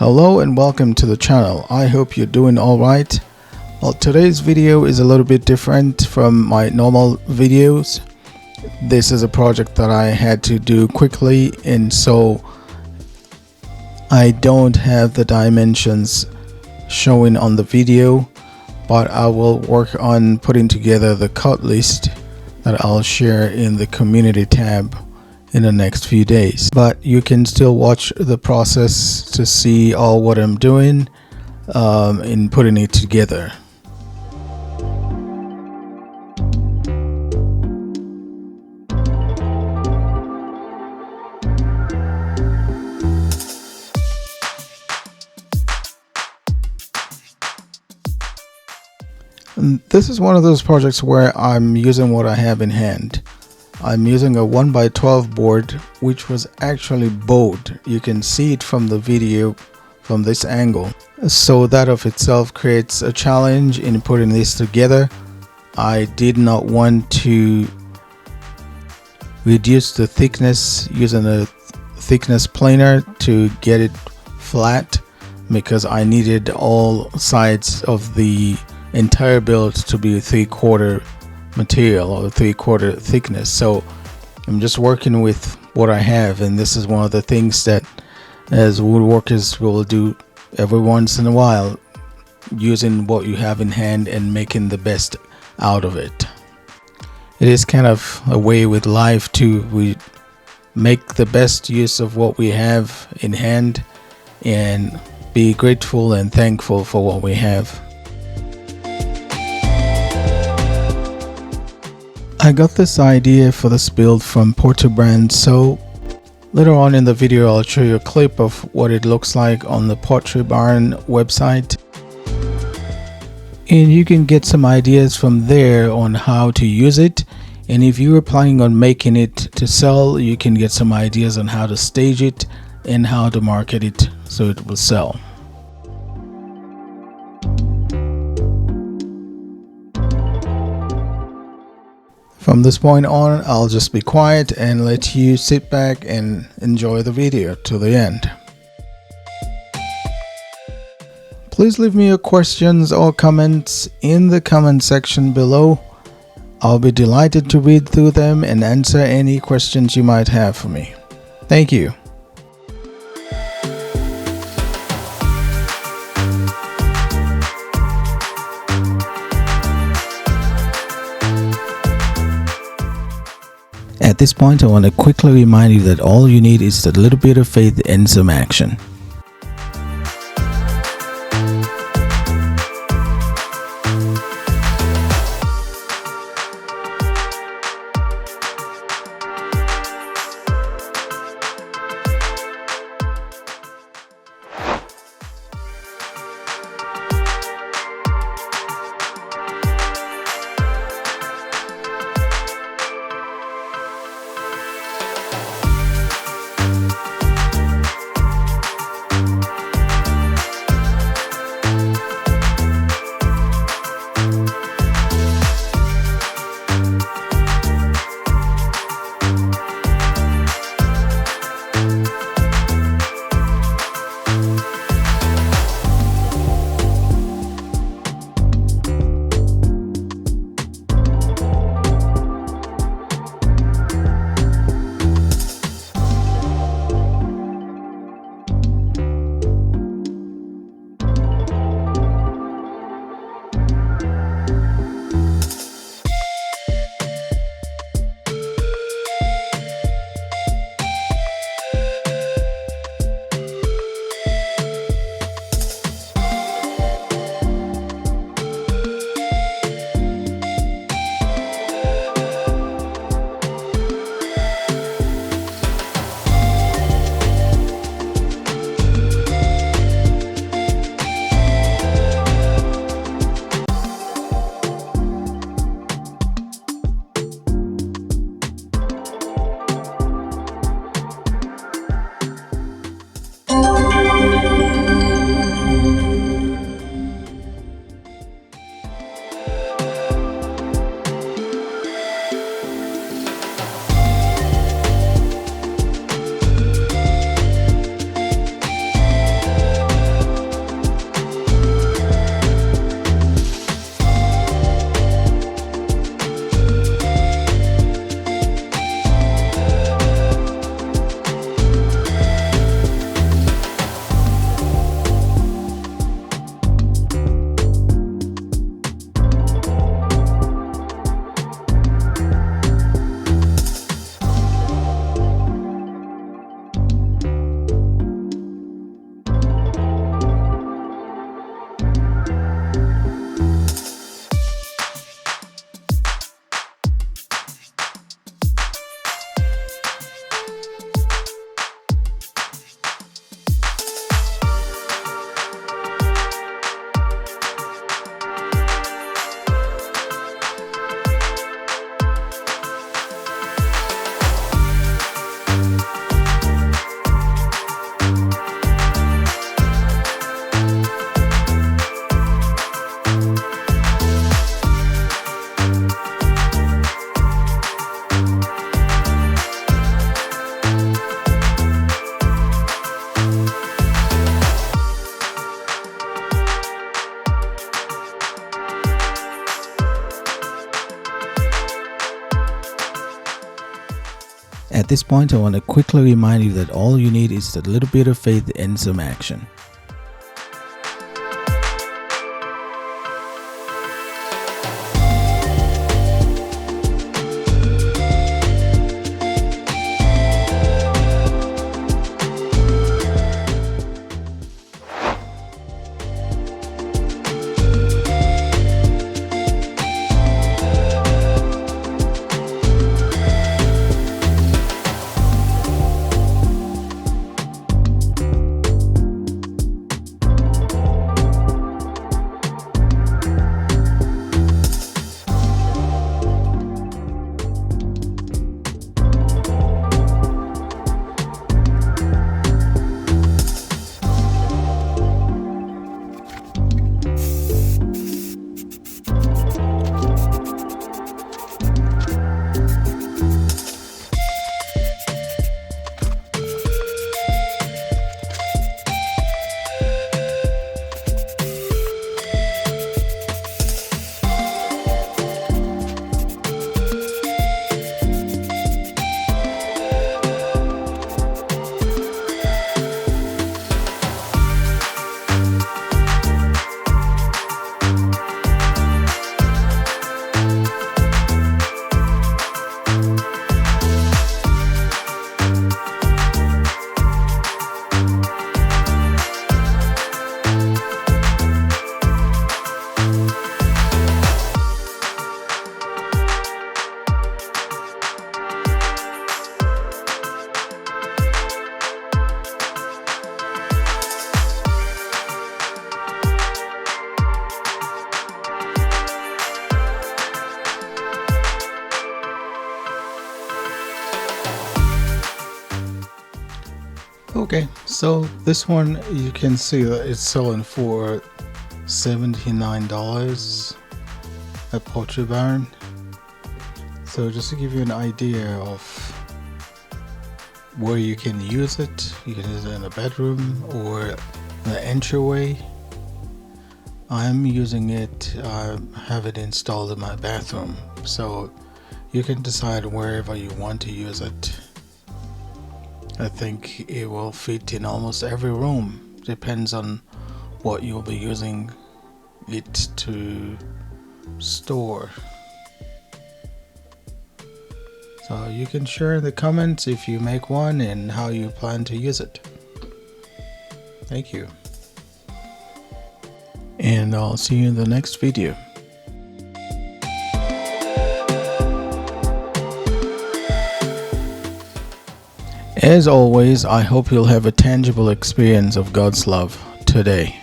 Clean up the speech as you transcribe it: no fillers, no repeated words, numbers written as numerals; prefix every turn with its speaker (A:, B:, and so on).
A: Hello and welcome to the channel. I hope you're doing alright. Well, today's video is a little bit different from my normal videos. This is a project that I had to do quickly, and so I don't have the dimensions showing on the video, but I will work on putting together the cut list that I'll share in the community tab in the next few days. But you can still watch the process to see all what I'm doing in putting it together. And this is one of those projects where I'm using what I have in hand. I'm using a 1x12 board, which was actually bowed. You can see it from the video from this angle. So that of itself creates a challenge in putting this together. I did not want to reduce the thickness using a thickness planer to get it flat, because I needed all sides of the entire build to be 3/4 material or 3/4 thickness. So I'm just working with what I have, and this is one of the things that as woodworkers will do every once in a while, using what you have in hand and making the best out of it. It is kind of a way with life too. We make the best use of what we have in hand and be grateful and thankful for what we have. I got this idea for this build from Porter Brand, so later on in the video I'll show you a clip of what it looks like on the Pottery Barn website, and you can get some ideas from there on how to use it. And if you are planning on making it to sell, you can get some ideas on how to stage it and how to market it so it will sell. From this point on, I'll just be quiet and let you sit back and enjoy the video to the end. Please leave me your questions or comments in the comment section below. I'll be delighted to read through them and answer any questions you might have for me. Thank you. At this point, I want to quickly remind you that all you need is a little bit of faith and some action. this point, I want to quickly remind you that all you need is a little bit of faith and some action. Okay, so this one you can see that it's selling for $79 at Poultry Barn. So just to give you an idea of where you can use it, you can use it in a bedroom or the entryway. I'm using it, I have it installed in my bathroom, so you can decide wherever you want to use it. I think it will fit in almost every room. Depends on what you'll be using it to store. So you can share in the comments if you make one and how you plan to use it. Thank you. And I'll see you in the next video. As always, I hope you'll have a tangible experience of God's love today.